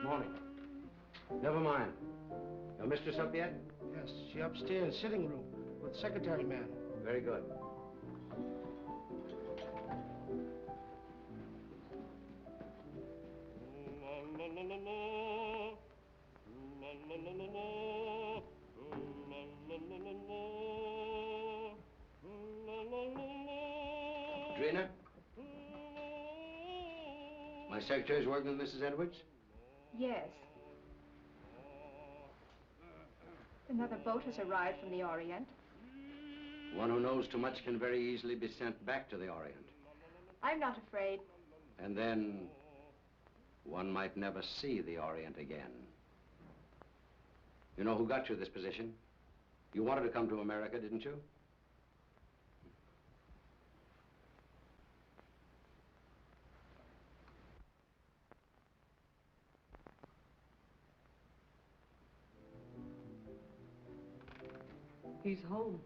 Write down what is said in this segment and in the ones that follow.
Morning. Never mind. Your mistress up yet? Yes, she upstairs, sitting room, with secretary man. Very good. Drina? My secretary's working with Mrs. Edwards? Yes. Another boat has arrived from the Orient. One who knows too much can very easily be sent back to the Orient. I'm not afraid. And then one might never see the Orient again. You know who got you this position? You wanted to come to America, didn't you? He's home.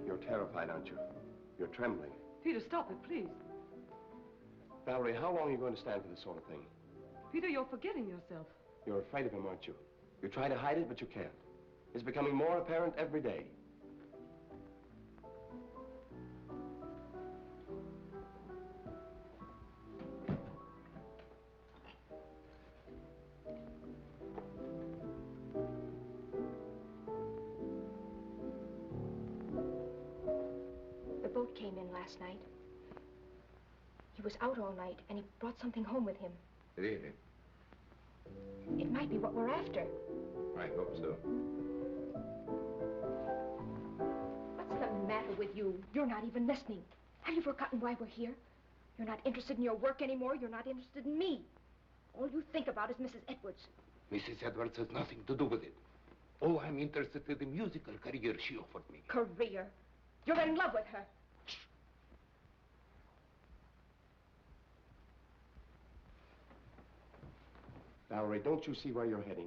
You're terrified, aren't you? You're trembling. Peter, stop it, please. Valerie, how long are you going to stand for this sort of thing? Peter, you're forgetting yourself. You're afraid of him, aren't you? You try to hide it, but you can't. It's becoming more apparent every day. The boat came in last night. He was out all night, and he brought something home with him. Really? It might be what we're after. I hope so. What's the matter with you? You're not even listening. Have you forgotten why we're here? You're not interested in your work anymore. You're not interested in me. All you think about is Mrs. Edwards. Mrs. Edwards has nothing to do with it. Oh, I'm interested in the musical career she offered me. Career? You're in love with her. Valerie, don't you see where you're heading?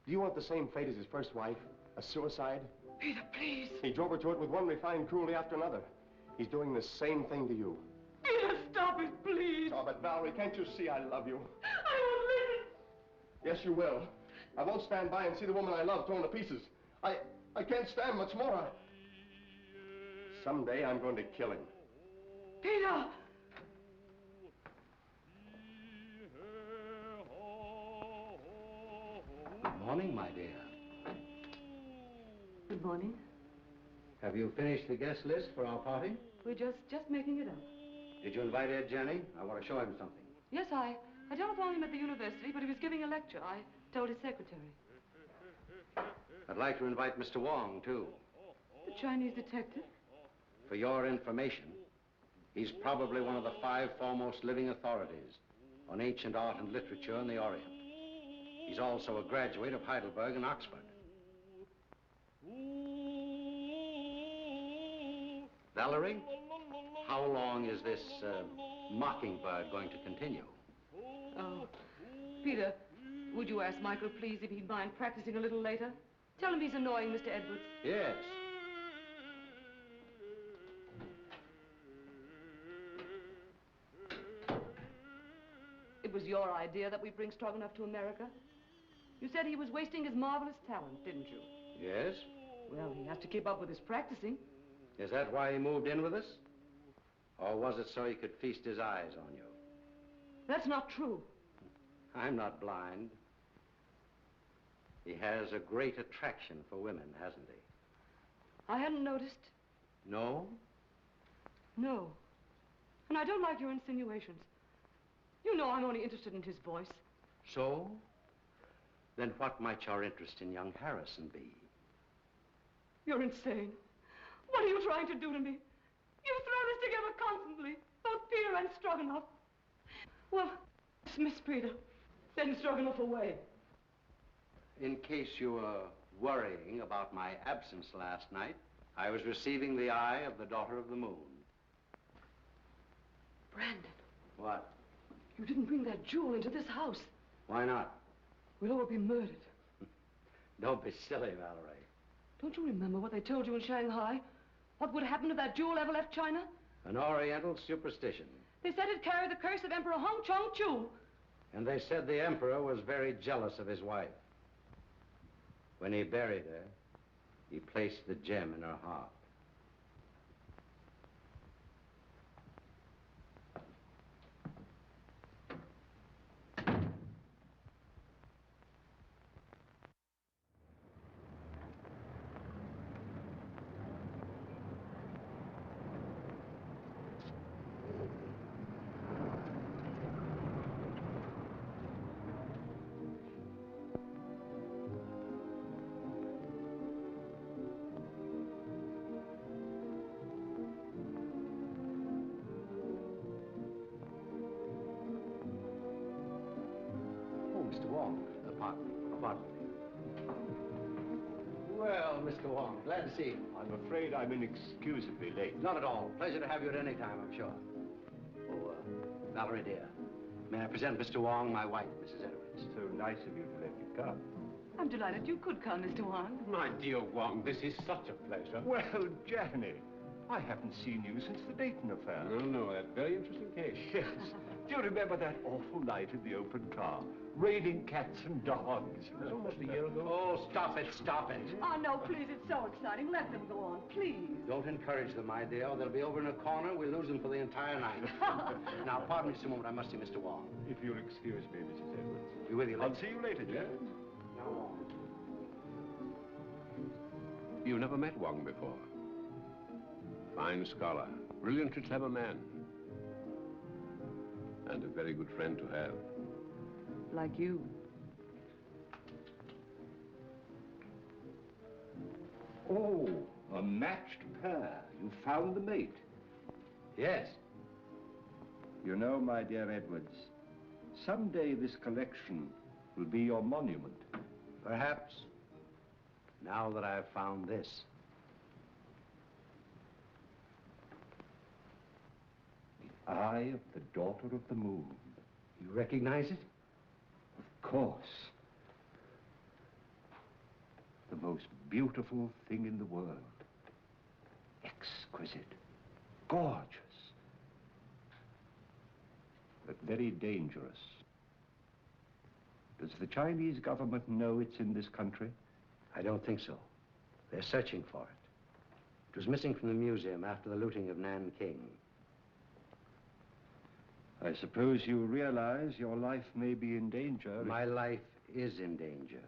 Do you want the same fate as his first wife? A suicide? Peter, please. He drove her to it with one refined cruelty after another. He's doing the same thing to you. Peter, stop it, please. Oh, but Valerie, can't you see I love you? I won't listen. Yes, you will. I won't stand by and see the woman I love thrown to pieces. I can't stand much more. Someday I'm going to kill him. Peter! Good morning, my dear. Good morning. Have you finished the guest list for our party? We're just making it up. Did you invite Ed Jenny? I want to show him something. Yes, I telephoned him at the university, but he was giving a lecture. I told his secretary. I'd like to invite Mr. Wong, too. The Chinese detective? For your information, he's probably one of the 5 foremost living authorities on ancient art and literature in the Orient. He's also a graduate of Heidelberg and Oxford. Valerie, how long is this mockingbird going to continue? Oh, Peter, would you ask Michael, please, if he'd mind practicing a little later? Tell him he's annoying Mr. Edwards. Yes. It was your idea that we bring Stroganoff to America. You said he was wasting his marvelous talent, didn't you? Yes? Well, he has to keep up with his practicing. Is that why he moved in with us? Or was it so he could feast his eyes on you? That's not true. I'm not blind. He has a great attraction for women, hasn't he? I hadn't noticed. No? No. And I don't like your insinuations. You know I'm only interested in his voice. So? Then what might your interest in young Harrison be? You're insane. What are you trying to do to me? You throw this together constantly, both Peter and Stroganoff. Well, dismiss Peter, send Stroganoff away. In case you were worrying about my absence last night, I was receiving the eye of the daughter of the moon. Brandon. What? You didn't bring that jewel into this house. Why not? We'll all be murdered. Don't be silly, Valerie. Don't you remember what they told you in Shanghai? What would happen if that jewel ever left China? An Oriental superstition. They said it carried the curse of Emperor Hong Chong-Chu. And they said the emperor was very jealous of his wife. When he buried her, he placed the gem in her heart. Mr. Wong, pardon me. Well, Mr. Wong, glad to see you. I'm afraid I'm inexcusably late. Not at all. Pleasure to have you at any time, I'm sure. Oh, Valerie, dear, may I present Mr. Wong, my wife, Mrs. Edwards. So nice of you to let me come. I'm delighted you could come, Mr. Wong. My dear Wong, this is such a pleasure. Well, Janny, I haven't seen you since the Dayton affair. No, that very interesting case. Yes. Do you remember that awful night in the open car? Raining cats and dogs. It was almost a year ago. Oh, stop it, stop it. Oh, no, please, it's so exciting. Let them go on, please. Don't encourage them, my dear. They'll be over in a corner. We'll lose them for the entire night. Now, pardon me just a moment. I must see Mr. Wong. If you'll excuse me, Mrs. Edwards. Be with you later. I'll see you later, Jan. Now, Wong. You never met Wong before. Fine scholar, brilliantly clever man. And a very good friend to have. Like you. Oh, a matched pair. You found the mate. Yes. You know, my dear Edwards, someday this collection will be your monument. Perhaps. Now that I've found this. The eye of the daughter of the moon. You recognize it? Of course. The most beautiful thing in the world. Exquisite. Gorgeous. But very dangerous. Does the Chinese government know it's in this country? I don't think so. They're searching for it. It was missing from the museum after the looting of Nanking. I suppose you realize your life may be in danger. My life is in danger.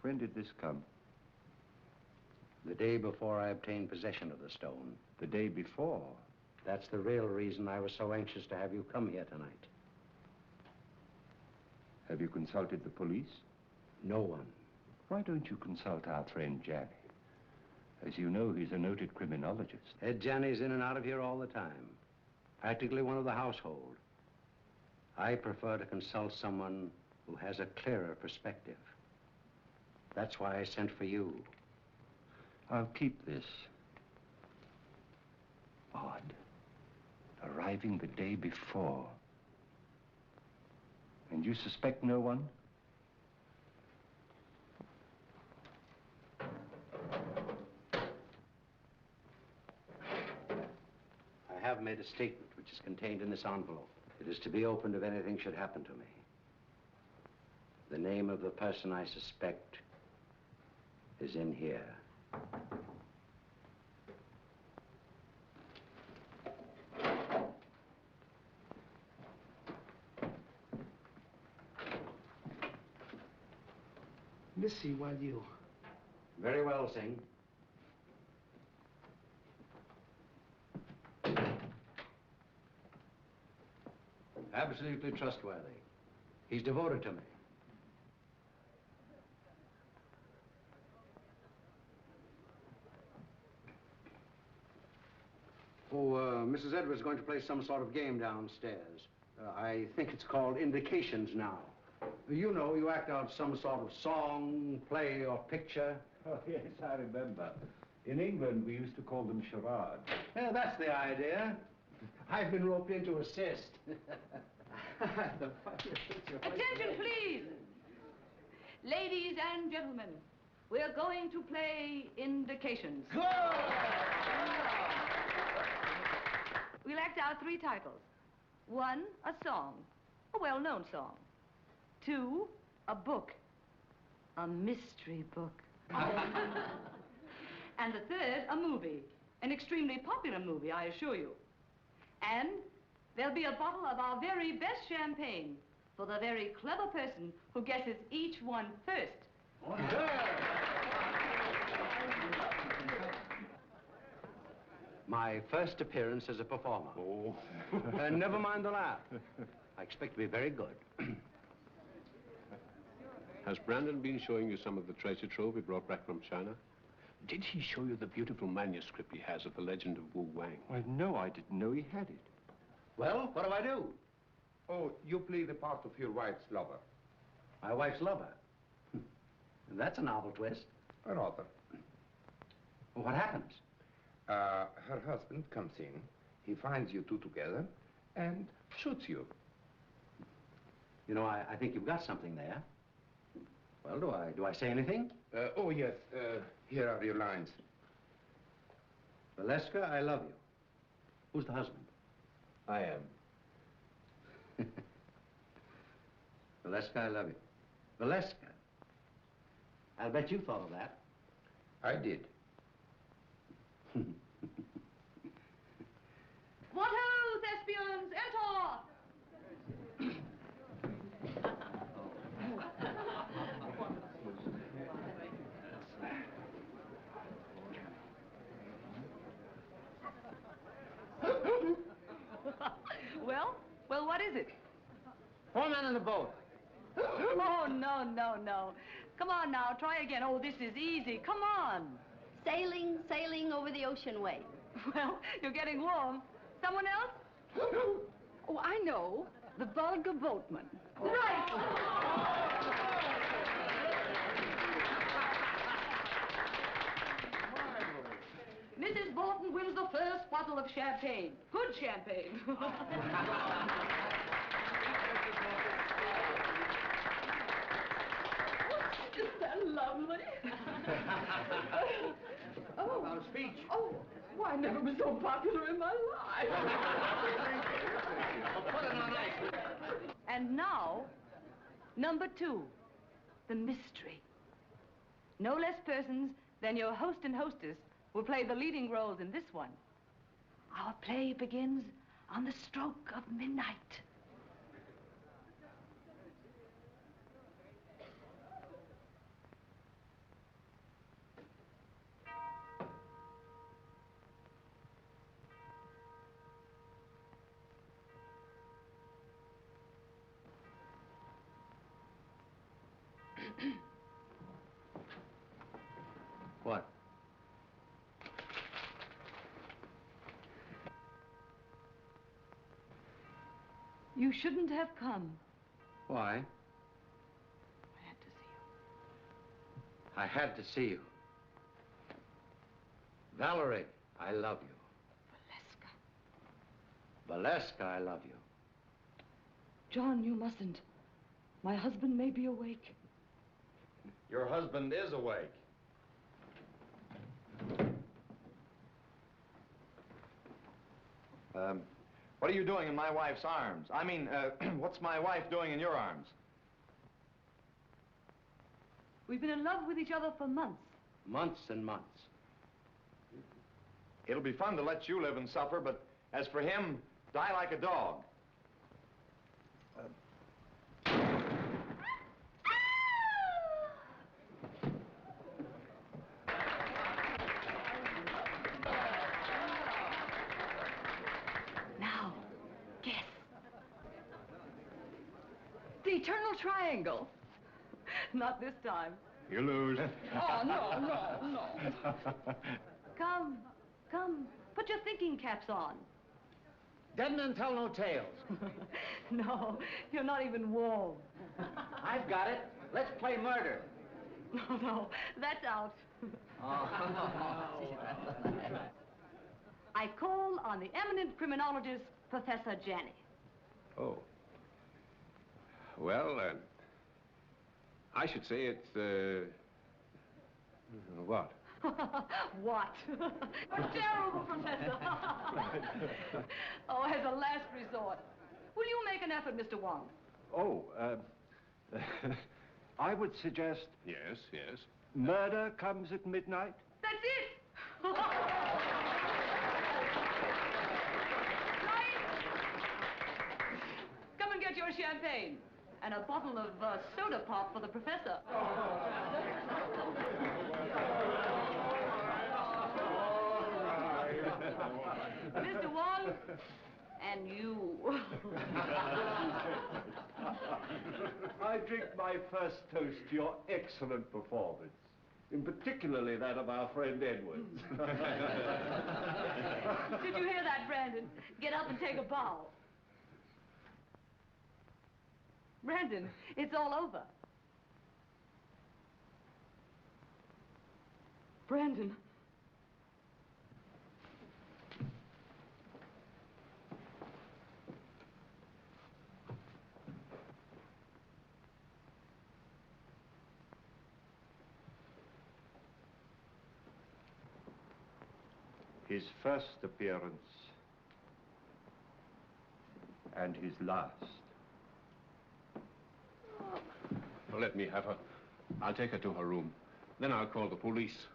When did this come? The day before I obtained possession of the stone. The day before? That's the real reason I was so anxious to have you come here tonight. Have you consulted the police? No one. Why don't you consult our friend Janny? As you know, he's a noted criminologist. Ed Janny's in and out of here all the time. Practically one of the household. I prefer to consult someone who has a clearer perspective. That's why I sent for you. I'll keep this. Odd. Arriving the day before. And you suspect no one? I have made a statement which is contained in this envelope. It is to be opened if anything should happen to me. The name of the person I suspect is in here. Missy, while you... Very well, Singh. Absolutely trustworthy. He's devoted to me. Oh, Mrs. Edwards is going to play some sort of game downstairs. I think it's called Indications now. You know, you act out some sort of song, play, or picture. Oh, yes, I remember. In England, we used to call them charades. Yeah, that's the idea. I've been roped in to assist. Attention, please. Ladies and gentlemen, we're going to play indications. We'll act out 3 titles. 1, a song, a well-known song. 2, a book, a mystery book. And the 3rd, a movie, an extremely popular movie, I assure you. And there'll be a bottle of our very best champagne for the very clever person who guesses each one first. My first appearance as a performer. Oh. Never mind the laugh. I expect to be very good. Has Brandon been showing you some of the treasure trove he brought back from China? Did he show you the beautiful manuscript he has of the legend of Wu Wang? Well, no, I didn't know he had it. Well, what do I do? Oh, you play the part of your wife's lover. My wife's lover. That's a novel twist. Rather. Well, what happens? Her husband comes in, he finds you two together, and shoots you. You know, I think you've got something there. Well, do I say anything? Oh, yes, here are your lines. Valeska, I love you. Who's the husband? I am. Valeska, I love you. Valeska. I'll bet you thought of that. I did. What ho, thespians, enter! Well, what is it? 4 men in the boat. Oh, no, no, no. Come on now, try again. Oh, this is easy. Come on. Sailing over the ocean wave. Well, you're getting warm. Someone else? Oh, I know. The vulgar boatman. Right. Mrs. Bolton wins the first bottle of champagne. Good champagne. Isn't that lovely? Oh. About a speech. Oh, well, I never was so popular in my life. Well, put it on ice. And now, number 2, the mystery. No less persons than your host and hostess will play the leading roles in this one. Our play begins on the stroke of midnight. What? You shouldn't have come. Why? I had to see you. I had to see you. Valerie, I love you. Valeska. Valeska, I love you. John, you mustn't. My husband may be awake. Your husband is awake. What are you doing in my wife's arms? I mean, what's my wife doing in your arms? We've been in love with each other for months. Months and months. It'll be fun to let you live and suffer, but as for him, die like a dog. Now, guess. The eternal triangle. Not this time. You lose. Oh, no. Come. Put your thinking caps on. Dead men tell no tales. No, you're not even warm. I've got it. Let's play murder. No, that's out. I call on the eminent criminologist, Professor Janney. Oh. Well, I should say it's, what? What? A terrible professor. Oh, as a last resort. Will you make an effort, Mr. Wong? Oh, I would suggest Yes, yes. murder comes at midnight. That's it! Nigh, come and get your champagne. And a bottle of soda pop for the professor. Mr. Wong, and you. I drink my first toast to your excellent performance, in particularly that of our friend Edwards. Did you hear that, Brandon? Get up and take a bow. Brandon, it's all over. Brandon. His first appearance and his last. Well, let me have her. I'll take her to her room. Then I'll call the police.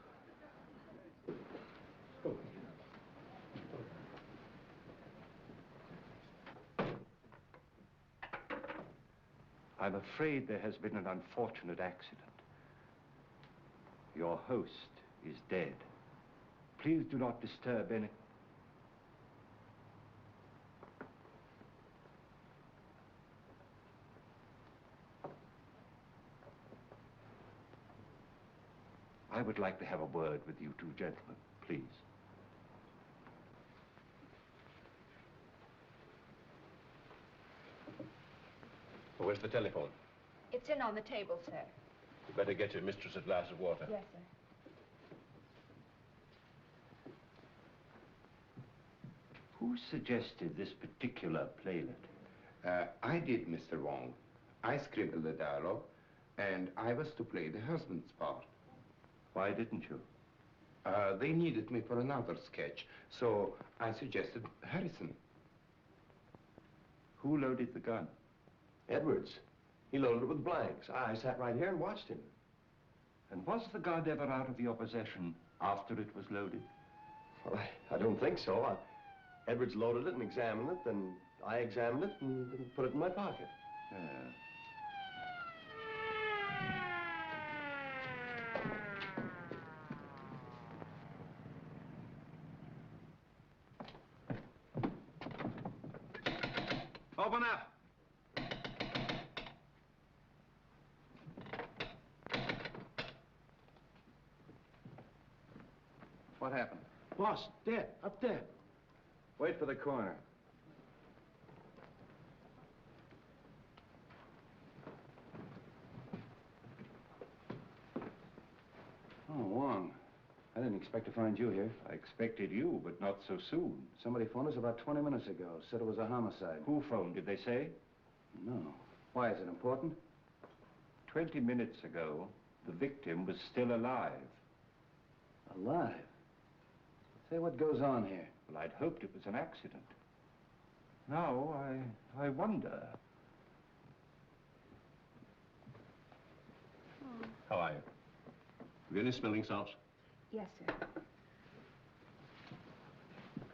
I'm afraid there has been an unfortunate accident. Your host is dead. Please do not disturb any... I would like to have a word with you two gentlemen, please. Where's the telephone? It's in on the table, sir. You better get your mistress a glass of water. Yes, sir. Who suggested this particular playlet? I did, Mr. Wong. I scribbled the dialogue, and I was to play the husband's part. Why didn't you? They needed me for another sketch, so I suggested Harrison. Who loaded the gun? Edwards. He loaded it with blanks. I sat right here and watched him. And was the gun ever out of your possession after it was loaded? Well, I don't think so. Edwards loaded it and examined it, then I examined it and put it in my pocket. Yeah. Open up. What happened? Boss, dead, up there. Wait for the coroner. Oh, Wong. I didn't expect to find you here. I expected you, but not so soon. Somebody phoned us about 20 minutes ago. Said it was a homicide. Who phoned, did they say? No. Why, is it important? 20 minutes ago, the victim was still alive. Alive? Say, what goes on here? Well, I'd hoped it was an accident. Now, I wonder. How are you? Have you any smelling salts? Yes, sir.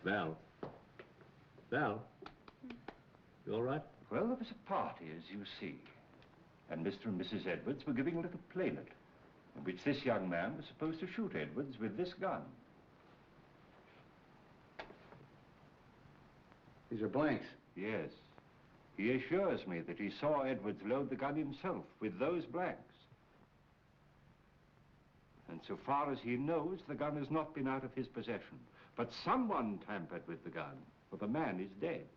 Val? Val? You all right? Well, there was a party, as you see. And Mr. and Mrs. Edwards were giving a little playlet, in which this young man was supposed to shoot Edwards with this gun. These are blanks. Yes. He assures me that he saw Edwards load the gun himself with those blanks. And so far as he knows, the gun has not been out of his possession. But someone tampered with the gun, for the man is dead.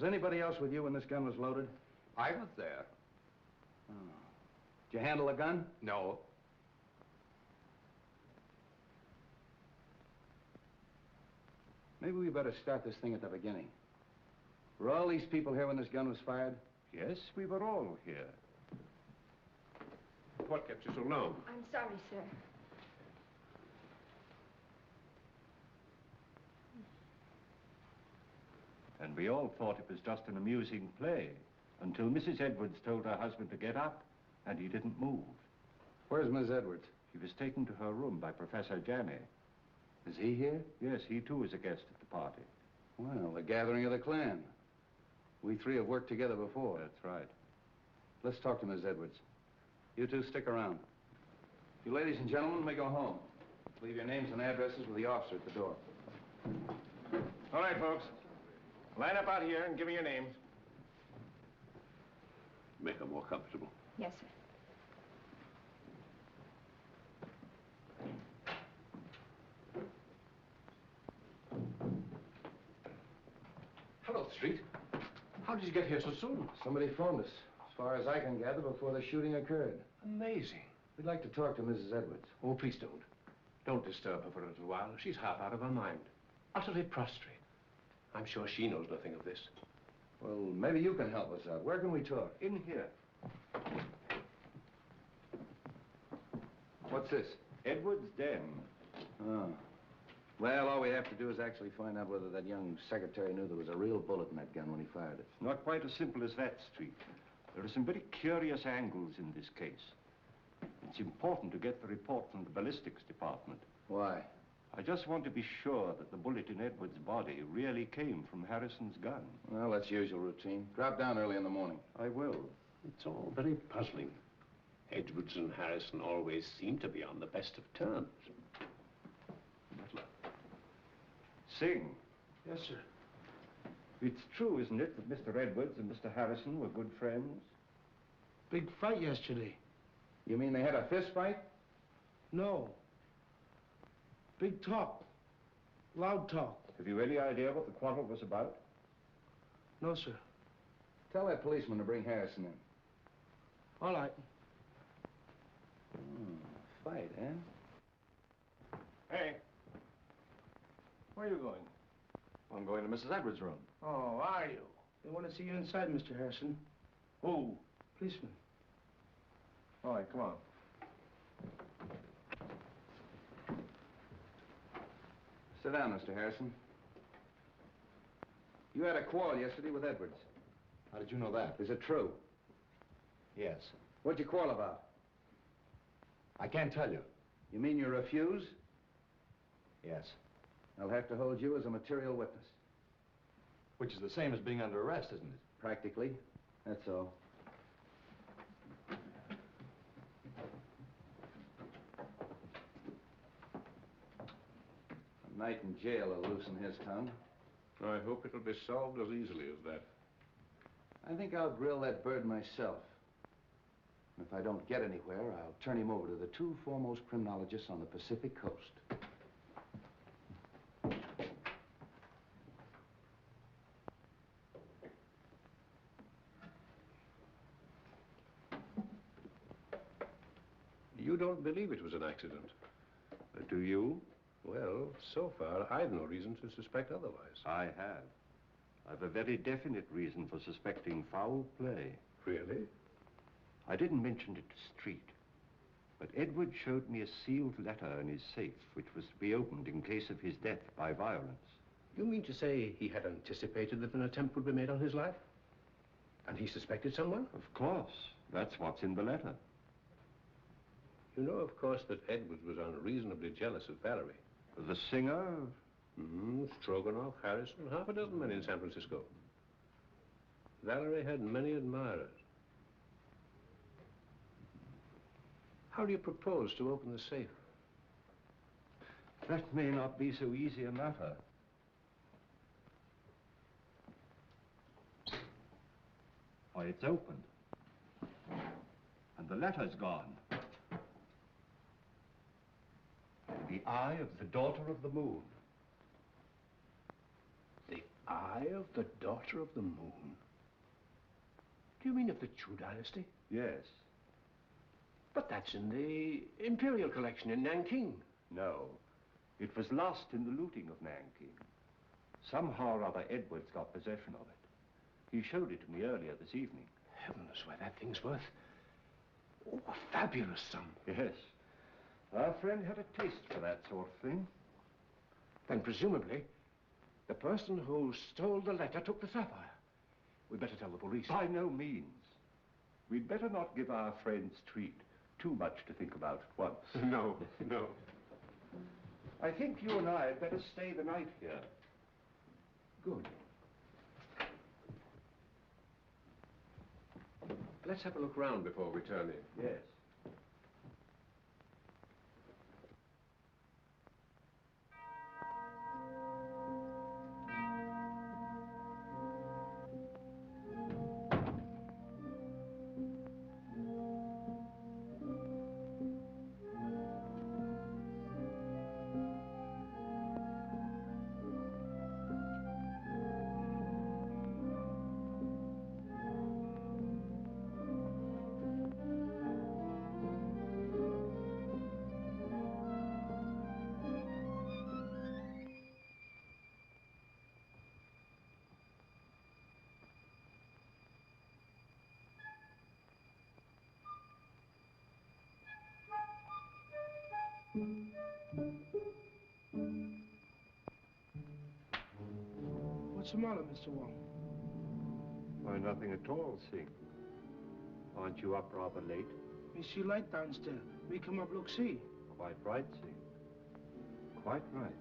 Was anybody else with you when this gun was loaded? I was there. Oh. Did you handle a gun? No. Maybe we better start this thing at the beginning. Were all these people here when this gun was fired? Yes, we were all here. What kept you so long? I'm sorry, sir. And we all thought it was just an amusing play until Mrs. Edwards told her husband to get up, and he didn't move. Where's Miss Edwards? She was taken to her room by Professor Janney. Is he here? Yes, he too is a guest at the party. Well, the gathering of the clan. We three have worked together before. That's right. Let's talk to Miss Edwards. You two stick around. You ladies and gentlemen may go home. Leave your names and addresses with the officer at the door. All right, folks. Line up out here and give me your names. Make her more comfortable. Yes, sir. Hello, Street. How did you get here so soon? Somebody phoned us, as far as I can gather, before the shooting occurred. Amazing. We'd like to talk to Mrs. Edwards. Oh, please don't. Don't disturb her for a little while. She's half out of her mind. Utterly prostrate. I'm sure she knows nothing of this. Well, maybe you can help us out. Where can we talk? In here. What's this? Edwards' den. Oh. Well, all we have to do is actually find out whether that young secretary knew there was a real bullet in that gun when he fired it. Not quite as simple as that, Street. There are some very curious angles in this case. It's important to get the report from the ballistics department. Why? I just want to be sure that the bullet in Edwards' body really came from Harrison's gun. Well, that's usual routine. Drop down early in the morning. I will. It's all very puzzling. Edwards and Harrison always seem to be on the best of terms. Butler. Sing. Yes, sir. It's true, isn't it, that Mr. Edwards and Mr. Harrison were good friends? Big fight yesterday. You mean they had a fist fight? No. Big talk. Loud talk. Have you any idea what the quarrel was about? No, sir. Tell that policeman to bring Harrison in. All right. Fight, eh? Hey. Where are you going? I'm going to Mrs. Edwards' room. Oh, are you? They want to see you inside, Mr. Harrison. Who? Policeman. All right, come on. Sit down, Mr. Harrison. You had a quarrel yesterday with Edwards. How did you know that? Is it true? Yes. What'd you quarrel about? I can't tell you. You mean you refuse? Yes. I'll have to hold you as a material witness. Which is the same as being under arrest, isn't it? Practically. That's all. A night in jail will loosen his tongue. I hope it'll be solved as easily as that. I think I'll grill that bird myself. And if I don't get anywhere, I'll turn him over to the two foremost criminologists on the Pacific Coast. You don't believe it was an accident? Do you? Well, so far, I've no reason to suspect otherwise. I have. I've a very definite reason for suspecting foul play. Really? I didn't mention it to Street, but Edward showed me a sealed letter in his safe, which was to be opened in case of his death by violence. You mean to say he had anticipated that an attempt would be made on his life? And he suspected someone? Of course. That's what's in the letter. You know, of course, that Edwards was unreasonably jealous of Valerie. The singer? Stroganoff, Harrison, half a dozen men in San Francisco. Valerie had many admirers. How do you propose to open the safe? That may not be so easy a matter. Why, it's opened. And the letter's gone. The eye of the daughter of the moon. The Eye of the Daughter of the Moon. Do you mean of the Chu dynasty? Yes. But that's in the Imperial collection in Nanking. No. It was lost in the looting of Nanking. Somehow or other, Edwards got possession of it. He showed it to me earlier this evening. Heavens, why, that thing's worth a fabulous sum. Yes. Our friend had a taste for that sort of thing. Then presumably, the person who stole the letter took the sapphire. We'd better tell the police. By no means. We'd better not give our friend's treat too much to think about at once. No, no. I think you and I had better stay the night here. Good. Let's have a look round before we turn in. Yes. What's the matter, Mr. Wong? Why, nothing at all, Sing. Aren't you up rather late? Me see light downstairs. Me come up look see. Quite right, Sing. Quite right.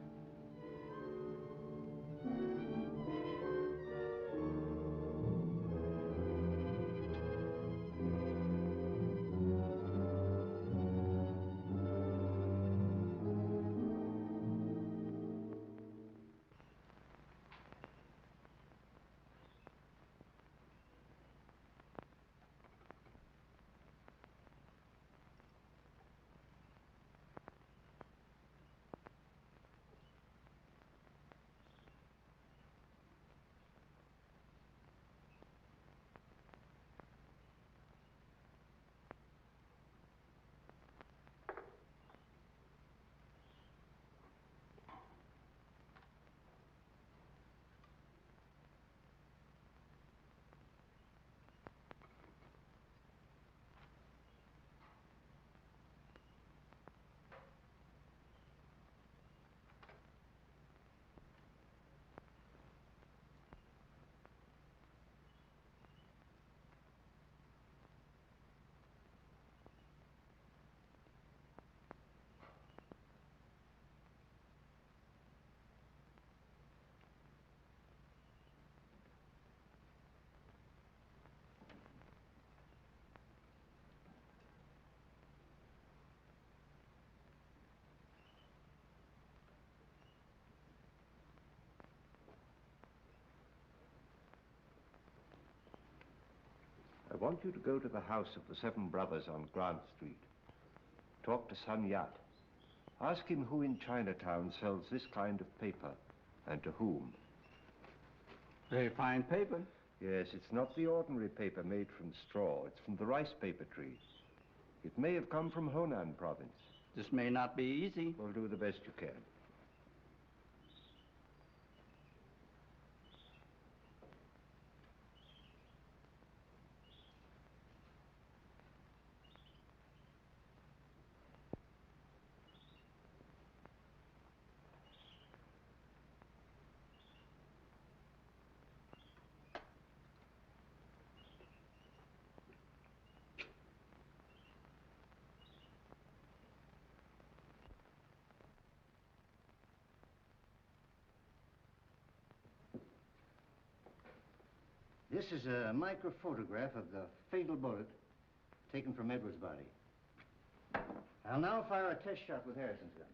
I want you to go to the house of the Seven Brothers on Grant Street. Talk to Sun Yat. Ask him who in Chinatown sells this kind of paper, and to whom. Very fine paper. Yes, it's not the ordinary paper made from straw. It's from the rice paper tree. It may have come from Honan province. This may not be easy. Well, do the best you can. This is a microphotograph of the fatal bullet taken from Edwards' body. I'll now fire a test shot with Harrison's gun.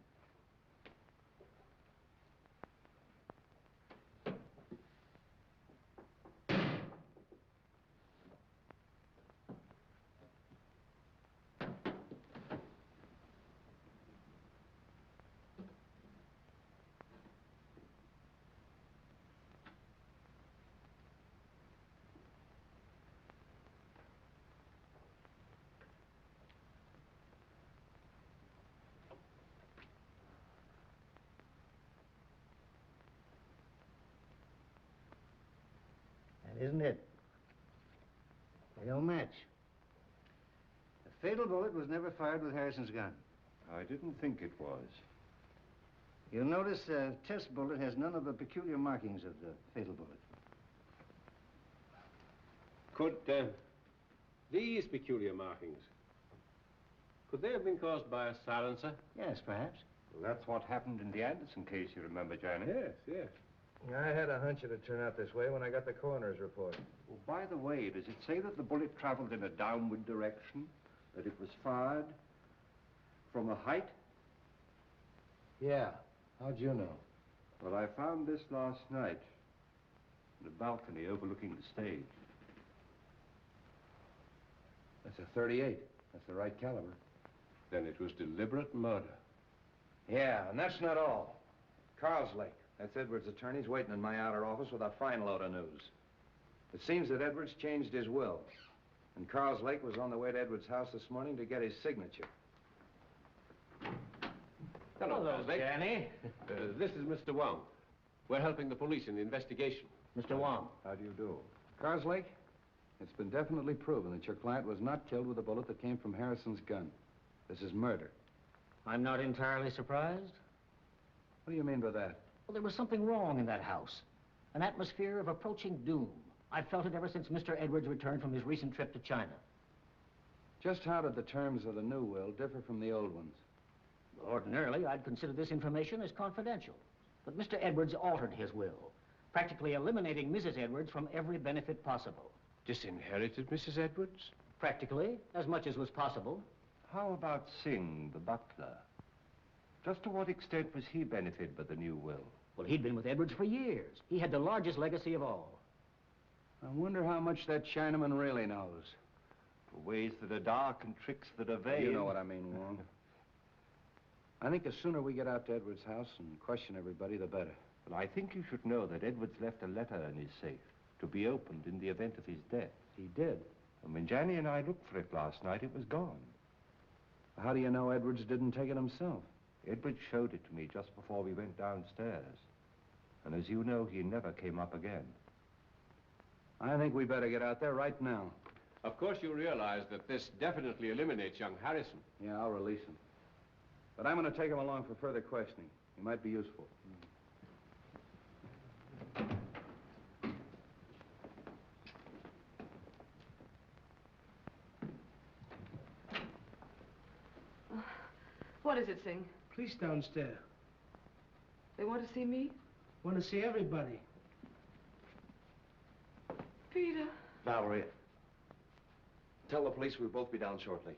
match. The fatal bullet was never fired with Harrison's gun. I didn't think it was. You'll notice the test bullet has none of the peculiar markings of the fatal bullet. Could these peculiar markings, could they have been caused by a silencer? Yes, perhaps. Well, that's what happened in the Anderson case, you remember, Johnny? Yes, yes. I had a hunch it'd turn out this way when I got the coroner's report. Well, by the way, does it say that the bullet traveled in a downward direction? That it was fired from a height? Yeah. How'd you know? Well, I found this last night in a balcony overlooking the stage. That's a 38. That's the right caliber. Then it was deliberate murder. Yeah, and that's not all. Carlslake, that's Edwards' attorney's waiting in my outer office with a fine load of news. It seems that Edwards changed his will, and Carlslake was on the way to Edwards' house this morning to get his signature. Hello, Carlslake. Danny. This is Mr. Wong. We're helping the police in the investigation. Mr. Wong. How do you do? Carlslake, it's been definitely proven that your client was not killed with a bullet that came from Harrison's gun. This is murder. I'm not entirely surprised. What do you mean by that? Well, there was something wrong in that house. An atmosphere of approaching doom. I've felt it ever since Mr. Edwards returned from his recent trip to China. Just how did the terms of the new will differ from the old ones? Ordinarily, I'd consider this information as confidential. But Mr. Edwards altered his will, practically eliminating Mrs. Edwards from every benefit possible. Disinherited Mrs. Edwards? Practically, as much as was possible. How about Singh, the butler? Just to what extent was he benefited by the new will? Well, he'd been with Edwards for years. He had the largest legacy of all. I wonder how much that Chinaman really knows. For ways that are dark and tricks that are vain. You know what I mean, Wong. I think the sooner we get out to Edwards' house and question everybody, the better. But I think you should know that Edwards left a letter in his safe to be opened in the event of his death. He did. And when Janny and I looked for it last night, it was gone. How do you know Edwards didn't take it himself? Edwards showed it to me just before we went downstairs. And as you know, he never came up again. I think we better get out there right now. Of course you realize that this definitely eliminates young Harrison. Yeah, I'll release him. But I'm going to take him along for further questioning. He might be useful. What is it, Singh? Police downstairs. They want to see me? Want to see everybody. Peter. Valerie, tell the police we'll both be down shortly.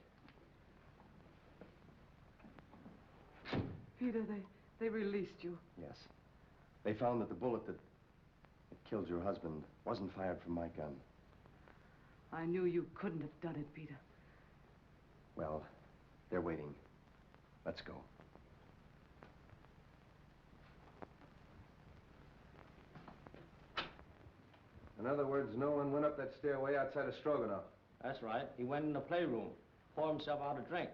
Peter, they released you. Yes. They found that the bullet that killed your husband wasn't fired from my gun. I knew you couldn't have done it, Peter. Well, they're waiting. Let's go. In other words, no one went up that stairway outside of Stroganoff. That's right. He went in the playroom, poured himself out a drink.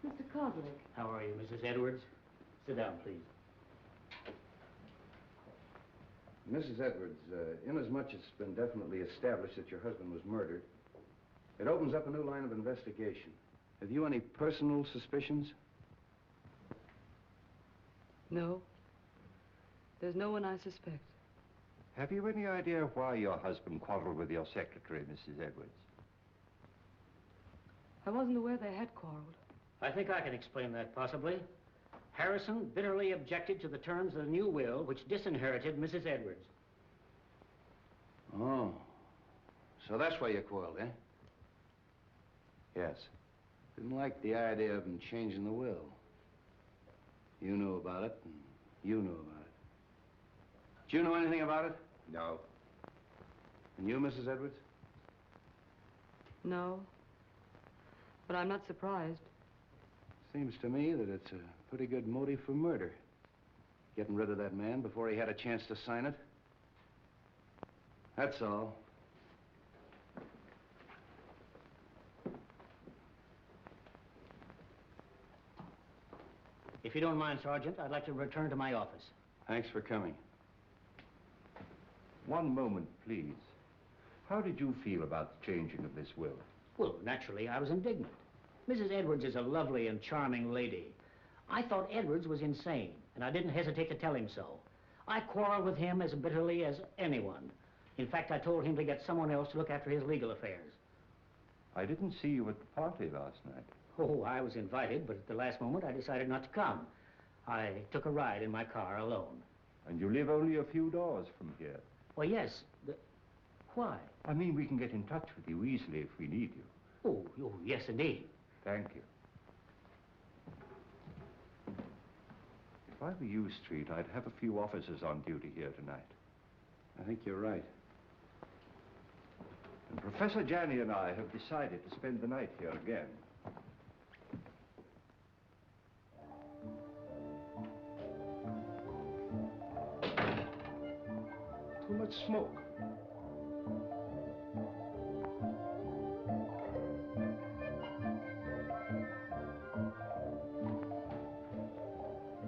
Mr. Kozlik. How are you, Mrs. Edwards? Sit down, please. Mrs. Edwards, inasmuch it's been definitely established that your husband was murdered, it opens up a new line of investigation. Have you any personal suspicions? No. There's no one I suspect. Have you any idea why your husband quarreled with your secretary, Mrs. Edwards? I wasn't aware they had quarreled. I think I can explain that, possibly. Harrison bitterly objected to the terms of the new will, which disinherited Mrs. Edwards. Oh. So that's why you quarreled, eh? Yes. Didn't like the idea of him changing the will. You knew about it, and you knew about it. Did you know anything about it? No. And you, Mrs. Edwards? No. But I'm not surprised. Seems to me that it's a pretty good motive for murder. Getting rid of that man before he had a chance to sign it. That's all. If you don't mind, Sergeant, I'd like to return to my office. Thanks for coming. One moment, please. How did you feel about the changing of this will? Well, naturally, I was indignant. Mrs. Edwards is a lovely and charming lady. I thought Edwards was insane, and I didn't hesitate to tell him so. I quarreled with him as bitterly as anyone. In fact, I told him to get someone else to look after his legal affairs. I didn't see you at the party last night. Oh, I was invited, but at the last moment I decided not to come. I took a ride in my car alone. And you live only a few doors from here. Well, yes. Why? I mean, we can get in touch with you easily if we need you. Oh, yes, indeed. Thank you. If I were you, Street, I'd have a few officers on duty here tonight. I think you're right. And Professor Janney and I have decided to spend the night here again. Too much smoke.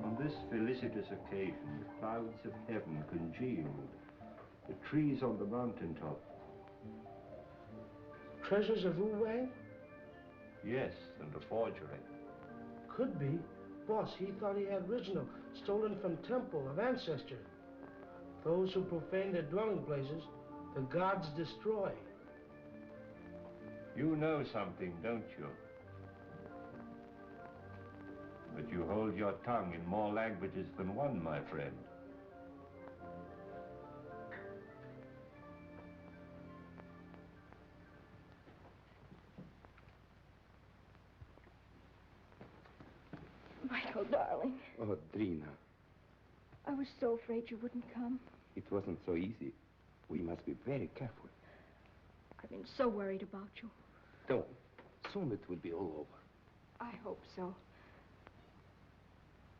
On this felicitous occasion, the clouds of heaven congealed. The trees on the mountaintop. Treasures of Wu-Wei? Yes, and a forgery. Could be. Boss, he thought he had original, stolen from temple of ancestor. Those who profane their dwelling places, the gods destroy. You know something, don't you? But you hold your tongue in more languages than one, my friend. Michael, darling, Oh, Drina, I was so afraid you wouldn't come. it wasn't so easy. We must be very careful. I've been so worried about you. Don't. Soon it will be all over. I hope so.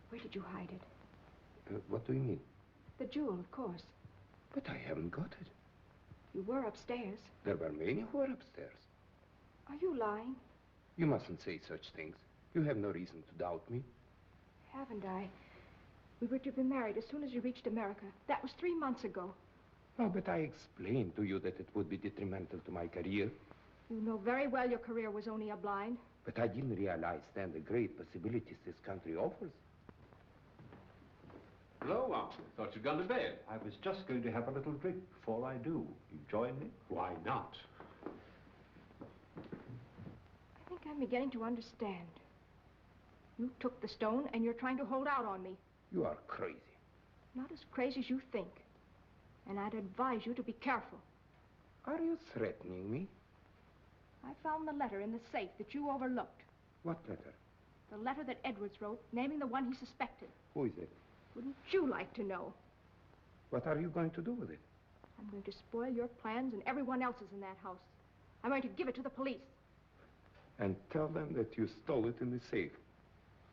Where did you hide it? What do you mean? The jewel, of course. But I haven't got it. You were upstairs. There were many who were upstairs. Are you lying? You mustn't say such things. You have no reason to doubt me. Haven't I? We were to be married as soon as you reached America. That was 3 months ago. Oh, but I explained to you that it would be detrimental to my career. You know very well your career was only a blind. But I didn't realize then the great possibilities this country offers. Hello, Wong. Thought you'd gone to bed. I was just going to have a little drink before I do. You join me? Why not? I think I'm beginning to understand. You took the stone and you're trying to hold out on me. You are crazy. Not as crazy as you think. And I'd advise you to be careful. Are you threatening me? I found the letter in the safe that you overlooked. What letter? The letter that Edwards wrote, naming the one he suspected. Who is it? Wouldn't you like to know? What are you going to do with it? I'm going to spoil your plans and everyone else's in that house. I'm going to give it to the police. And tell them that you stole it in the safe.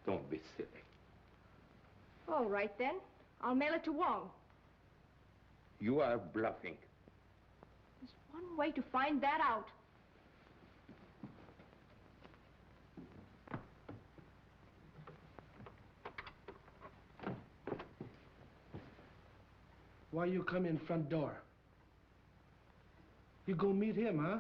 Don't be silly. All right, then. I'll mail it to Wong. You are bluffing. There's one way to find that out. Why you come in front door? You go meet him, huh?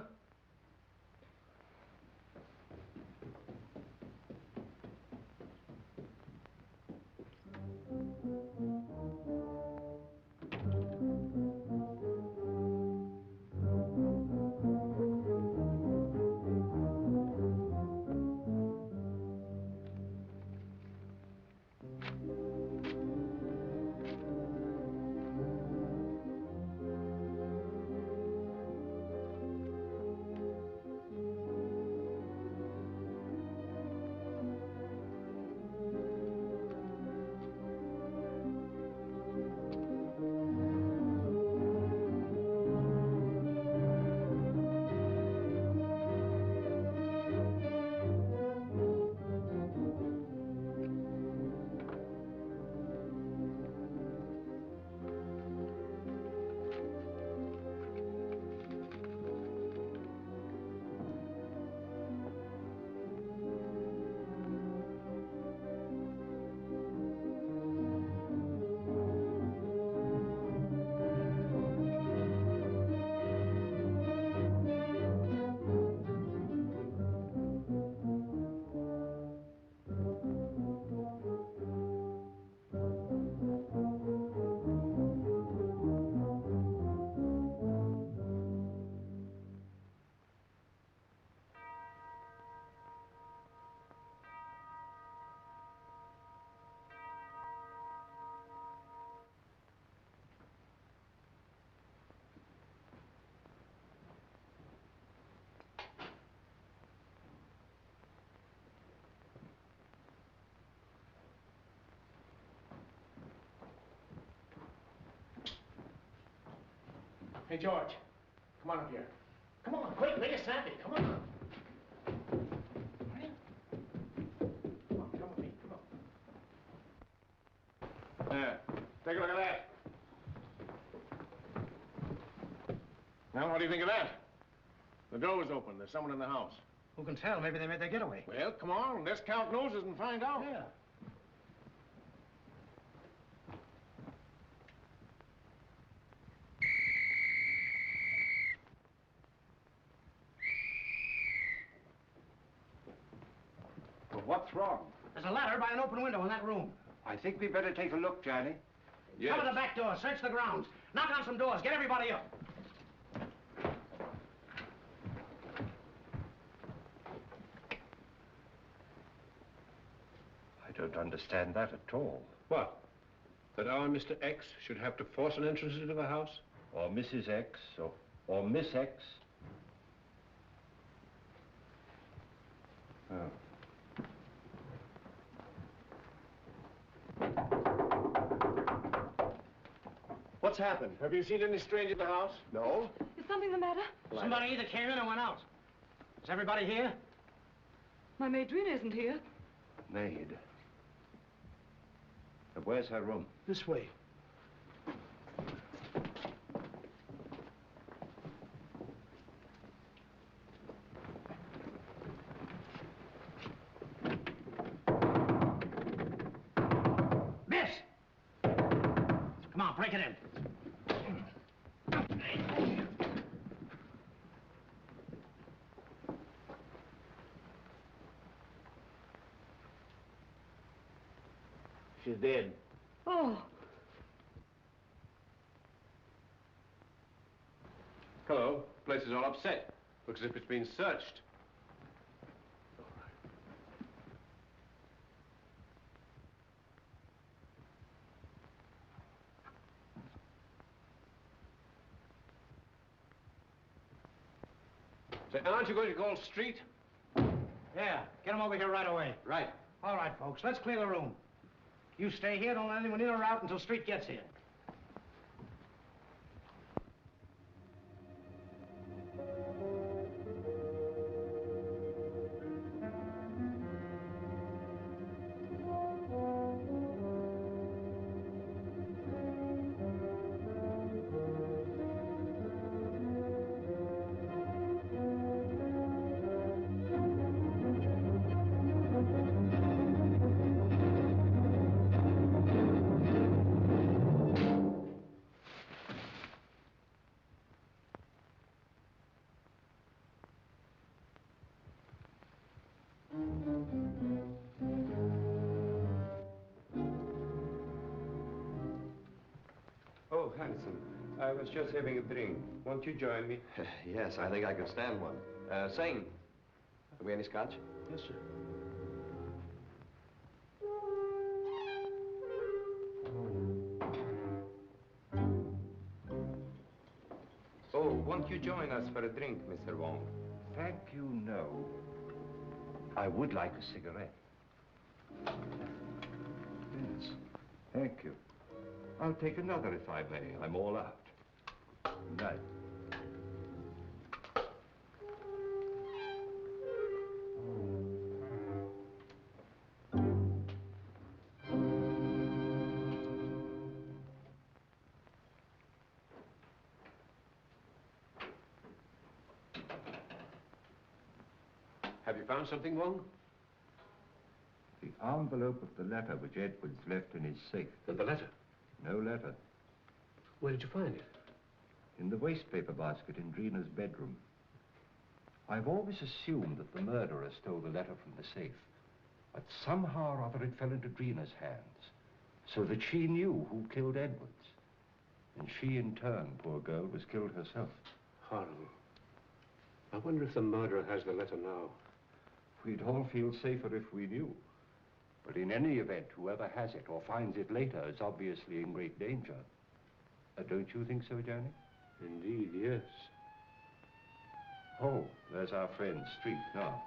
Hey, George, come on up here. Come on, quick, make it snappy. Come on. Come with me, come on. There. Take a look at that. Now, what do you think of that? The door was open. There's someone in the house. Who can tell? Maybe they made their getaway. Well, come on. Let's count noses and find out. Yeah. Well, what's wrong? There's a ladder by an open window in that room. I think we better take a look, Johnny. Yes. Cover the back door. Search the grounds. Knock on some doors. Get everybody up. I don't understand that at all. What? That our Mr. X should have to force an entrance into the house? Or Mrs. X, or Miss X. Oh. What's happened? Have you seen any stranger in the house? No. Is something the matter? Somebody either came in or went out. Is everybody here? My maid Drina isn't here. Maid. Where's her room? This way. Miss! Come on, break it in. She's dead. Oh. Hello. Place is all upset. Looks as if it's been searched. Say, aren't you going to call Street? Yeah, get them over here right away. Right. All right, folks, let's clear the room. You stay here, don't let anyone in or out until Street gets here. Oh, handsome. I was just having a drink. Won't you join me? Yes, I think I could stand one. Sane. Have we any scotch? Yes, sir. Oh, won't you join us for a drink, Mr. Wong? Thank you, no. I would like a cigarette. Yes, thank you. I'll take another if I may. I'm all out. Good night. Have you found something, Wong? The envelope of the letter which Edwards left in his safe. And the letter? No letter. Where did you find it? In the wastepaper basket in Drina's bedroom. I've always assumed that the murderer stole the letter from the safe. But somehow or other it fell into Drina's hands. So that she knew who killed Edwards. And she, in turn, poor girl, was killed herself. Horrible. I wonder if the murderer has the letter now. We'd all feel safer if we knew. But in any event, whoever has it or finds it later is obviously in great danger. Don't you think so, Johnny? Indeed, yes. Oh, there's our friend, Street, now.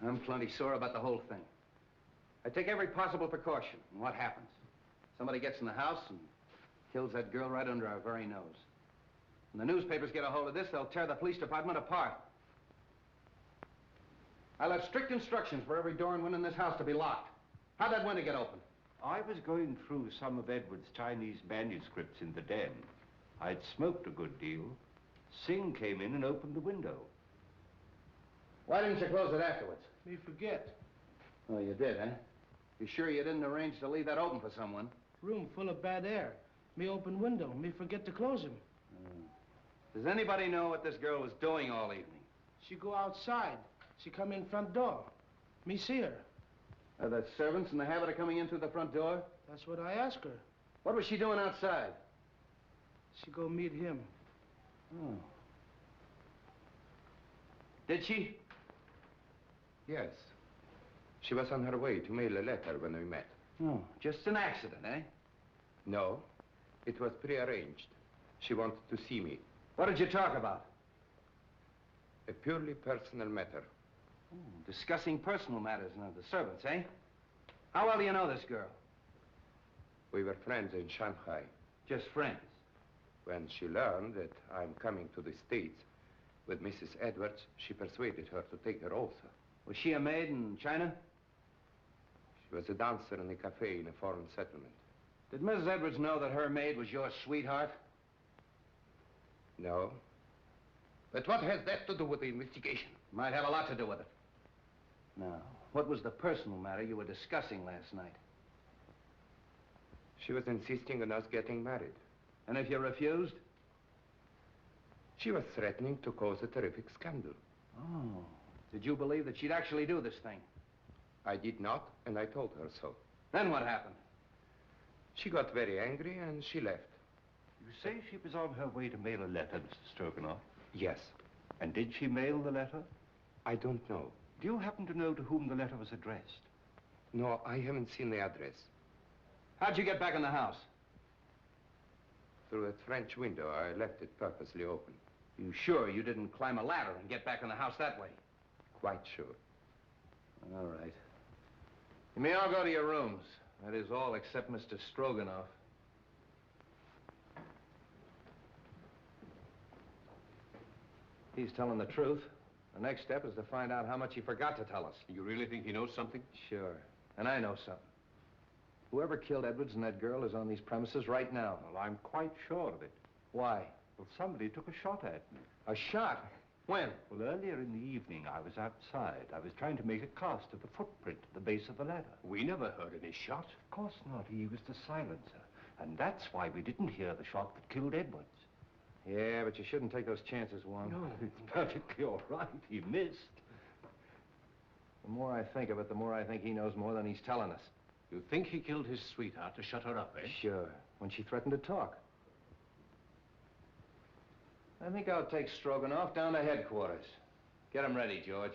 I'm plenty sore about the whole thing. I take every possible precaution. And what happens? Somebody gets in the house and kills that girl right under our very nose. When the newspapers get a hold of this, they'll tear the police department apart. I left strict instructions for every door and window in this house to be locked. How'd that window get open? I was going through some of Edward's Chinese manuscripts in the den. I'd smoked a good deal. Singh came in and opened the window. Why didn't you close it afterwards? Me forget. Oh, you did, eh? You sure you didn't arrange to leave that open for someone? Room full of bad air. Me open window. Me forget to close him. Does anybody know what this girl was doing all evening? She go outside. She come in front door. Me see her. Are the servants in the habit of coming in through the front door? That's what I asked her. What was she doing outside? She go meet him. Oh. Did she? Yes. She was on her way to mail a letter when we met. Oh, just an accident, eh? No, it was prearranged. She wanted to see me. What did you talk about? A purely personal matter. Oh, discussing personal matters now, the servants, eh? How well do you know this girl? We were friends in Shanghai. Just friends? When she learned that I'm coming to the States with Mrs. Edwards, she persuaded her to take her also. Was she a maid in China? She was a dancer in a cafe in a foreign settlement. Did Mrs. Edwards know that her maid was your sweetheart? No. But what has that to do with the investigation? Might have a lot to do with it. Now, what was the personal matter you were discussing last night? She was insisting on us getting married. And if you refused? She was threatening to cause a terrific scandal. Oh. Did you believe that she'd actually do this thing? I did not, and I told her so. Then what happened? She got very angry and she left. You say she was on her way to mail a letter, Mr. Stroganoff? Yes. And did she mail the letter? I don't know. Do you happen to know to whom the letter was addressed? No, I haven't seen the address. How'd you get back in the house? Through a French window. I left it purposely open. You sure you didn't climb a ladder and get back in the house that way? Quite sure. All right. You may all go to your rooms. That is all except Mr. Stroganoff. He's telling the truth. The next step is to find out how much he forgot to tell us. You really think he knows something? Sure. And I know something. Whoever killed Edwards and that girl is on these premises right now. Well, I'm quite sure of it. Why? Well, somebody took a shot at me. A shot? When? Well, earlier in the evening, I was outside. I was trying to make a cast of the footprint at the base of the ladder. We never heard any shot. Of course not. He used a silencer. And that's why we didn't hear the shot that killed Edwards. Yeah, but you shouldn't take those chances, Wong. No, it's perfectly all right. He missed. The more I think of it, the more I think he knows more than he's telling us. You think he killed his sweetheart to shut her up, eh? Sure. When she threatened to talk. I think I'll take Stroganoff down to headquarters. Get him ready, George.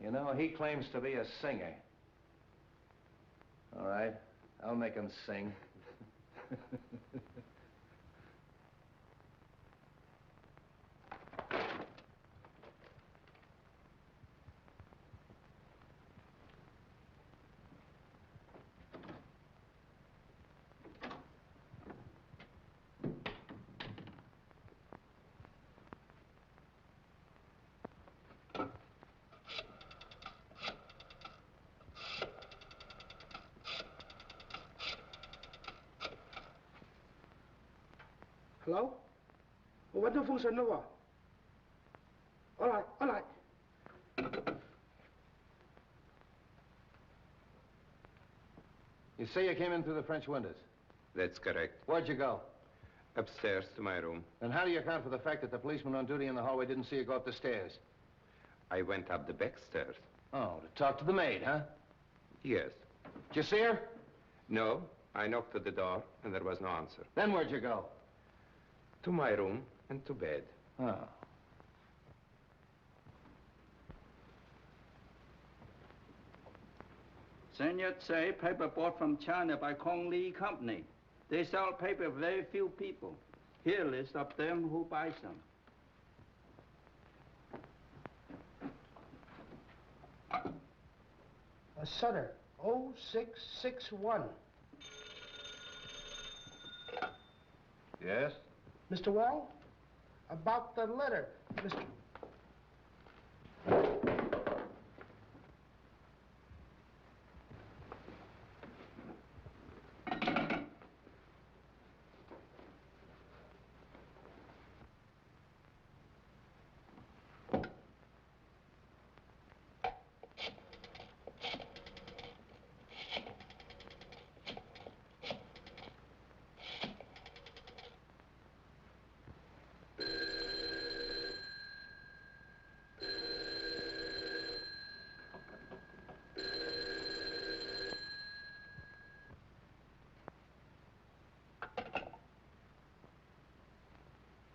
You know, he claims to be a singer. All right, I'll make him sing. Hello? What the function now? All right, all right. You say you came in through the French windows? That's correct. Where'd you go? Upstairs to my room. And how do you account for the fact that the policeman on duty in the hallway didn't see you go up the stairs? I went up the back stairs. Oh, to talk to the maid, huh? Yes. Did you see her? No, I knocked at the door and there was no answer. Then where'd you go? To my room and to bed. Oh. Senor Tsai, paper bought from China by Kong Lee Company. They sell paper to very few people. Here, list of them who buy some. Sutter, 0661. Yes? Mr. Wong? About the letter, Mr.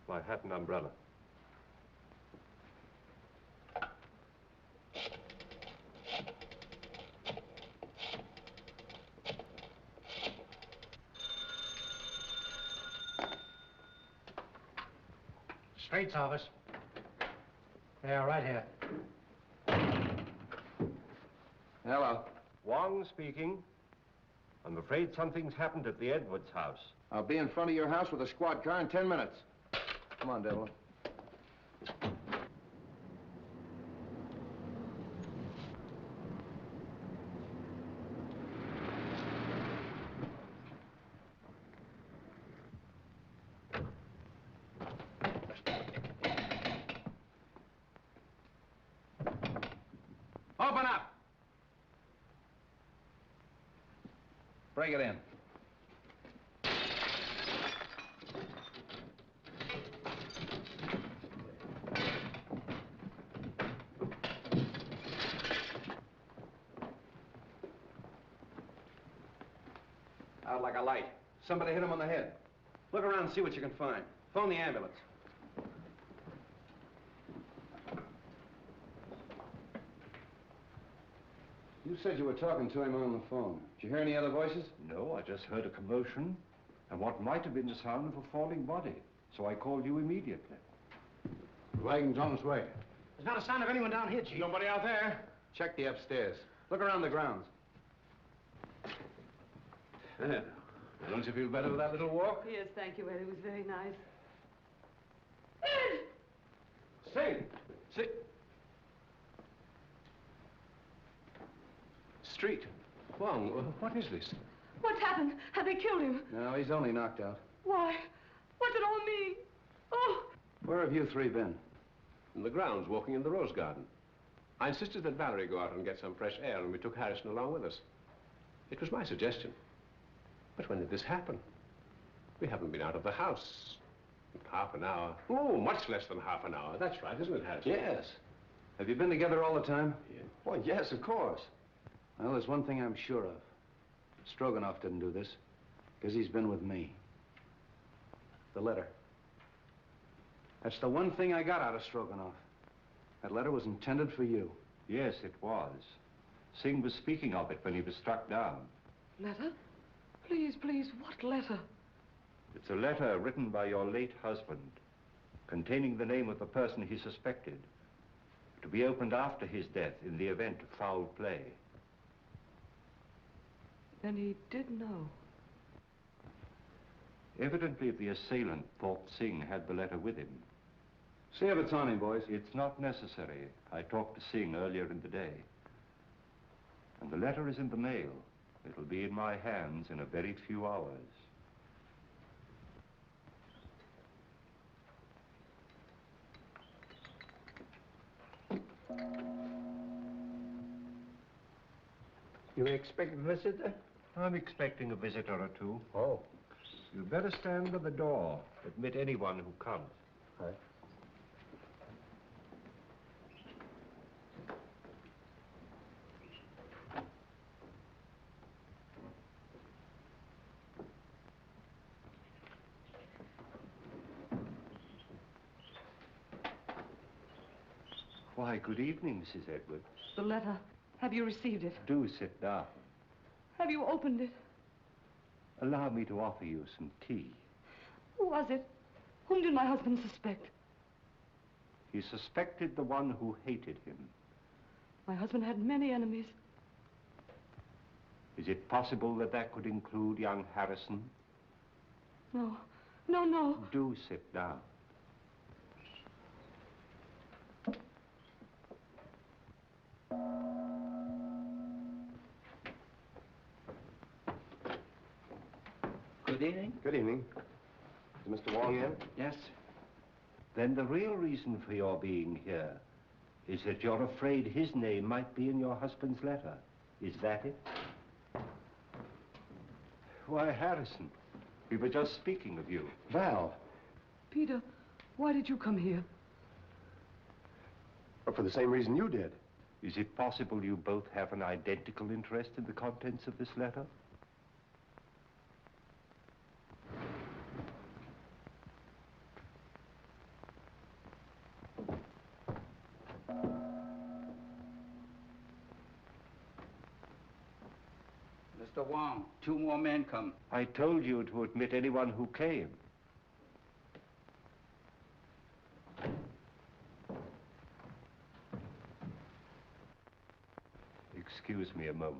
My hat and umbrella. Straight's office. Yeah, right here. Hello. Wong speaking. I'm afraid something's happened at the Edwards house. I'll be in front of your house with a squad car in 10 minutes. Come on, Devlin. Open up! Bring it in. Out like a light. Somebody hit him on the head. Look around and see what you can find. Phone the ambulance. You said you were talking to him on the phone. Did you hear any other voices? No, I just heard a commotion and what might have been the sound of a falling body. So I called you immediately. The wagon's on its way. There's not a sign of anyone down here, Chief. Nobody out there? Check the upstairs. Look around the grounds. Yeah. Don't you feel better with that little walk? Yes, thank you, Ed. It was very nice. Sing! Sit. Street. Wong, what is this? What's happened? Have they killed him? No, he's only knocked out. Why? What's it all mean? Oh! Where have you three been? In the grounds, walking in the rose garden. I insisted that Valerie go out and get some fresh air, and we took Harrison along with us. It was my suggestion. But when did this happen? We haven't been out of the house in half an hour. Oh, much less than half an hour. That's right, isn't it, Harrison? Yes. Have you been together all the time? Yeah. Well, yes, of course. Well, there's one thing I'm sure of. Stroganoff didn't do this, because he's been with me. The letter. That's the one thing I got out of Stroganoff. That letter was intended for you. Yes, it was. Singh was speaking of it when he was struck down. Letter? Please, please, what letter? It's a letter written by your late husband, containing the name of the person he suspected, to be opened after his death in the event of foul play. Then he did know. Evidently, the assailant thought Singh had the letter with him. See if it's on him, boys. It's not necessary. I talked to Singh earlier in the day. And the letter is in the mail. It'll be in my hands in a very few hours. You expect a visitor? I'm expecting a visitor or two. Oh. You'd better stand by the door. Admit anyone who comes. Right. Why, good evening, Mrs. Edwards. The letter. Have you received it? Do sit down. Have you opened it? Allow me to offer you some tea. Who was it? Whom did my husband suspect? He suspected the one who hated him. My husband had many enemies. Is it possible that that could include young Harrison? No. No, no. Do sit down. Good evening. Good evening. Is Mr. Wong in? Yes. Then the real reason for your being here is that you're afraid his name might be in your husband's letter. Is that it? Why, Harrison, we were just speaking of you. Val. Peter, why did you come here? For the same reason you did. Is it possible you both have an identical interest in the contents of this letter? Mr. Wong, 2 more men come. I told you to admit anyone who came. Excuse me a moment.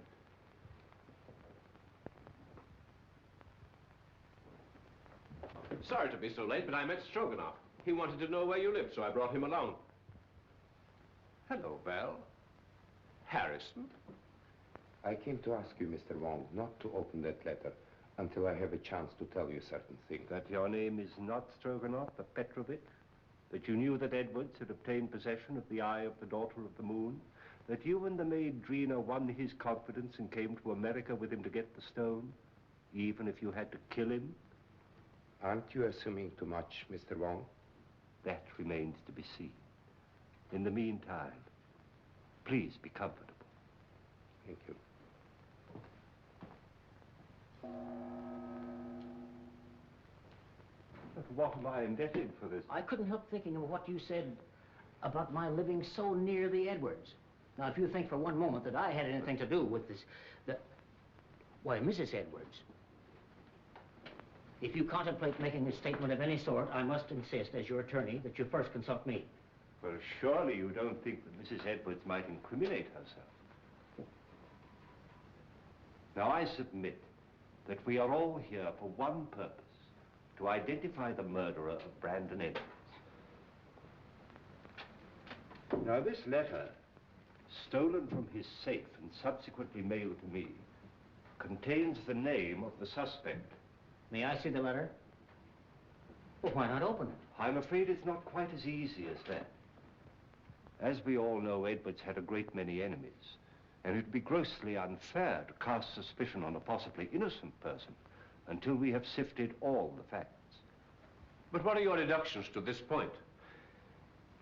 Sorry to be so late, but I met Stroganoff. He wanted to know where you lived, so I brought him along. Hello, Val. Harrison? I came to ask you, Mr. Wong, not to open that letter until I have a chance to tell you certain things. That your name is not Stroganoff, but Petrovich? That you knew that Edwards had obtained possession of the Eye of the Daughter of the Moon? That you and the maid Drina won his confidence and came to America with him to get the stone, even if you had to kill him? Aren't you assuming too much, Mr. Wong? That remains to be seen. In the meantime, please be comfortable. Thank you. But what am I indebted for this? I couldn't help thinking of what you said about my living so near the Edwards. Now, if you think for one moment that I had anything to do with this, why, Mrs. Edwards, if you contemplate making a statement of any sort, I must insist, as your attorney, that you first consult me. Well, surely you don't think that Mrs. Edwards might incriminate herself. Now, I submit that we are all here for one purpose, to identify the murderer of Brandon Edwards. Now, this letter, stolen from his safe and subsequently mailed to me, contains the name of the suspect. May I see the letter? Well, why not open it? I'm afraid it's not quite as easy as that. As we all know, Edwards had a great many enemies, and it'd be grossly unfair to cast suspicion on a possibly innocent person until we have sifted all the facts. But what are your deductions to this point?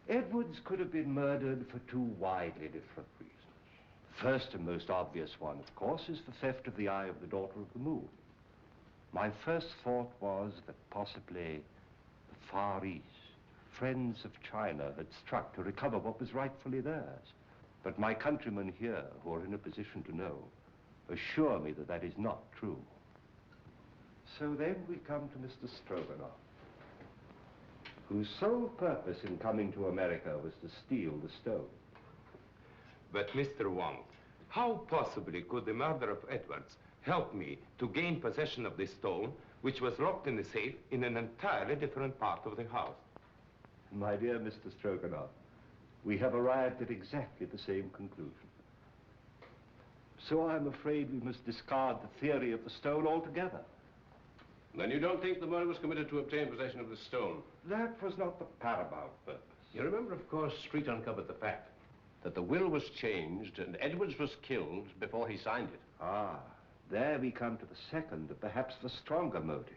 Edwards could have been murdered for 2 widely different reasons. The first and most obvious one, of course, is the theft of the Eye of the Daughter of the Moon. My first thought was that possibly the Far East, friends of China, had struck to recover what was rightfully theirs. But my countrymen here, who are in a position to know, assure me that that is not true. So then we come to Mr. Stroganoff, whose sole purpose in coming to America was to steal the stone. But, Mr. Wong, how possibly could the murder of Edwards help me to gain possession of this stone, which was locked in the safe in an entirely different part of the house? My dear Mr. Stroganoff, we have arrived at exactly the same conclusion. So I'm afraid we must discard the theory of the stone altogether. Then you don't think the murder was committed to obtain possession of the stone? That was not the paramount purpose. You remember, of course, Street uncovered the fact that the will was changed and Edwards was killed before he signed it. Ah, there we come to the second, and perhaps the stronger motive.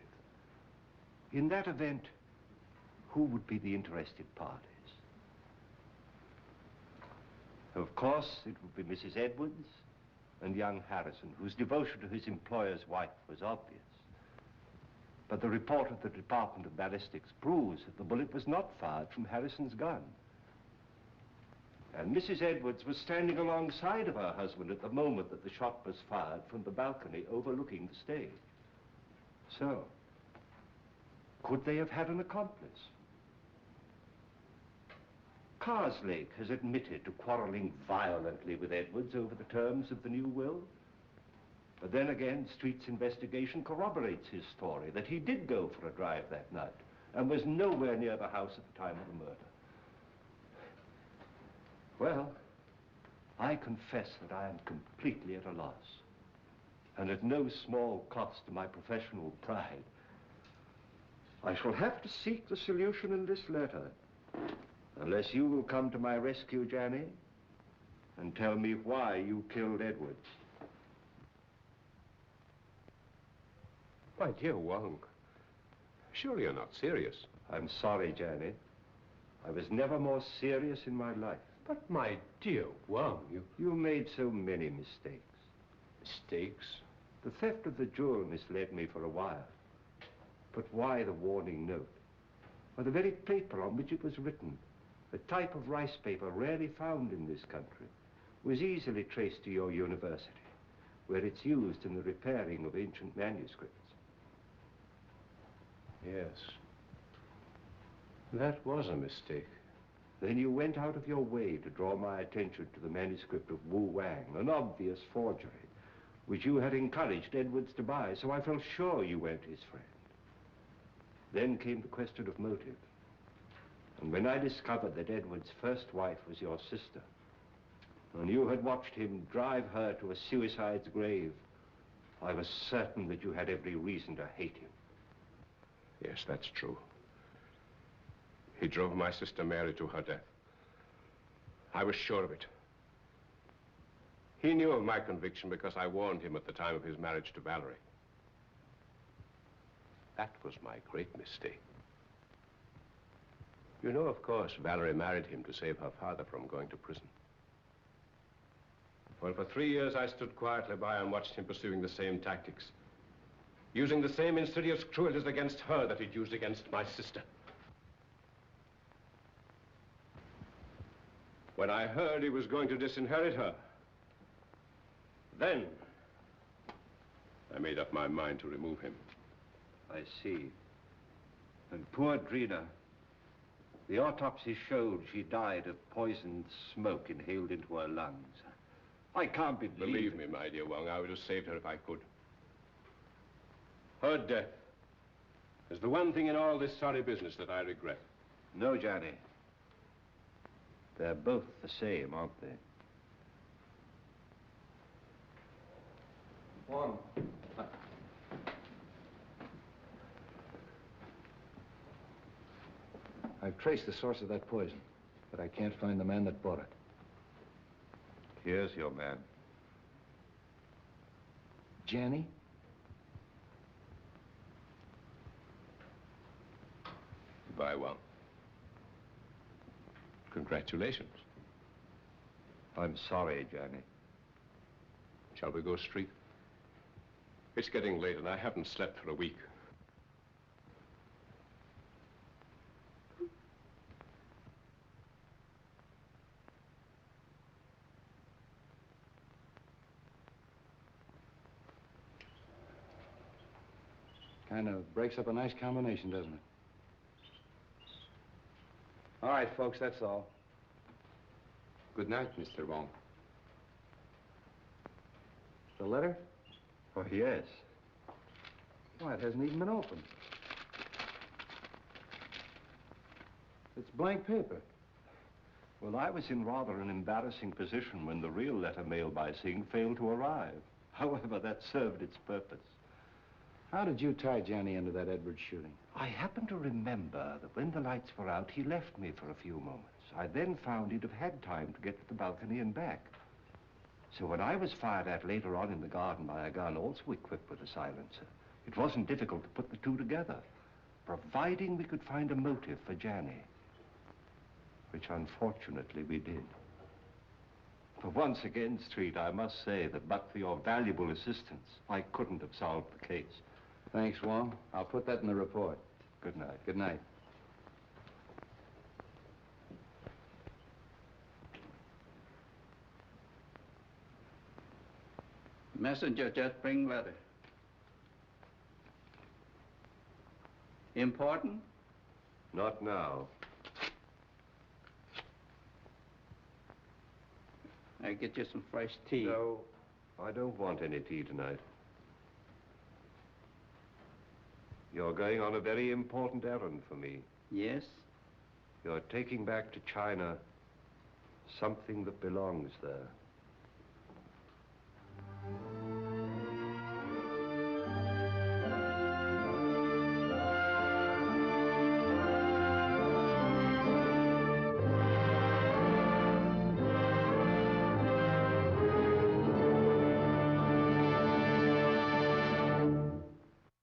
In that event, who would be the interested parties? Of course, it would be Mrs. Edwards and young Harrison, whose devotion to his employer's wife was obvious. But the report of the Department of Ballistics proves that the bullet was not fired from Harrison's gun. And Mrs. Edwards was standing alongside of her husband at the moment that the shot was fired from the balcony overlooking the stage. So, could they have had an accomplice? Karslake has admitted to quarreling violently with Edwards over the terms of the new will. But then again, Street's investigation corroborates his story that he did go for a drive that night and was nowhere near the house at the time of the murder. Well, I confess that I am completely at a loss, and at no small cost to my professional pride. I shall have to seek the solution in this letter, unless you will come to my rescue, Janny, and tell me why you killed Edwards. My dear Wong, surely you're not serious. I'm sorry, Janny. I was never more serious in my life. But my dear Wong, You made so many mistakes. Mistakes? The theft of the jewel misled me for a while. But why the warning note? Or the very paper on which it was written, a type of rice paper rarely found in this country, was easily traced to your university, where it's used in the repairing of ancient manuscripts. Yes. That was a mistake. Then you went out of your way to draw my attention to the manuscript of Wu Wang, an obvious forgery, which you had encouraged Edwards to buy, so I felt sure you weren't his friend. Then came the question of motive. And when I discovered that Edwards' first wife was your sister, and you had watched him drive her to a suicide's grave, I was certain that you had every reason to hate him. Yes, that's true. He drove my sister Mary to her death. I was sure of it. He knew of my conviction because I warned him at the time of his marriage to Valerie. That was my great mistake. You know, of course, Valerie married him to save her father from going to prison. Well, for 3 years, I stood quietly by and watched him pursuing the same tactics, using the same insidious cruelties against her that he'd used against my sister. When I heard he was going to disinherit her, then I made up my mind to remove him. I see. And poor Drina, the autopsy showed she died of poisoned smoke inhaled into her lungs. I can't Believe me, my dear Wong, I would have saved her if I could. Her death is the one thing in all this sorry business that I regret. No, Johnny. They're both the same, aren't they? Wong. I've traced the source of that poison, but I can't find the man that bought it. Here's your man. Janny? Goodbye, Wong. Congratulations. I'm sorry, Johnny. Shall we go street? It's getting late and I haven't slept for a week. Kind of breaks up a nice combination, doesn't it? All right, folks, that's all. Good night, Mr. Wong. The letter? Oh, yes. Why, it hasn't even been opened. It's blank paper. Well, I was in rather an embarrassing position when the real letter mailed by Singh failed to arrive. However, that served its purpose. How did you tie Johnny into that Edwards shooting? I happen to remember that when the lights were out, he left me for a few moments. I then found he'd have had time to get to the balcony and back. So when I was fired at later on in the garden by a gun also equipped with a silencer, it wasn't difficult to put the two together, providing we could find a motive for Johnny, which unfortunately we did. For once again, Street, I must say that but for your valuable assistance, I couldn't have solved the case. Thanks, Wong. I'll put that in the report. Good night. Good night. Messenger just bring letter. Important? Not now. I get you some fresh tea. No. I don't want any tea tonight. You're going on a very important errand for me. Yes? You're taking back to China something that belongs there.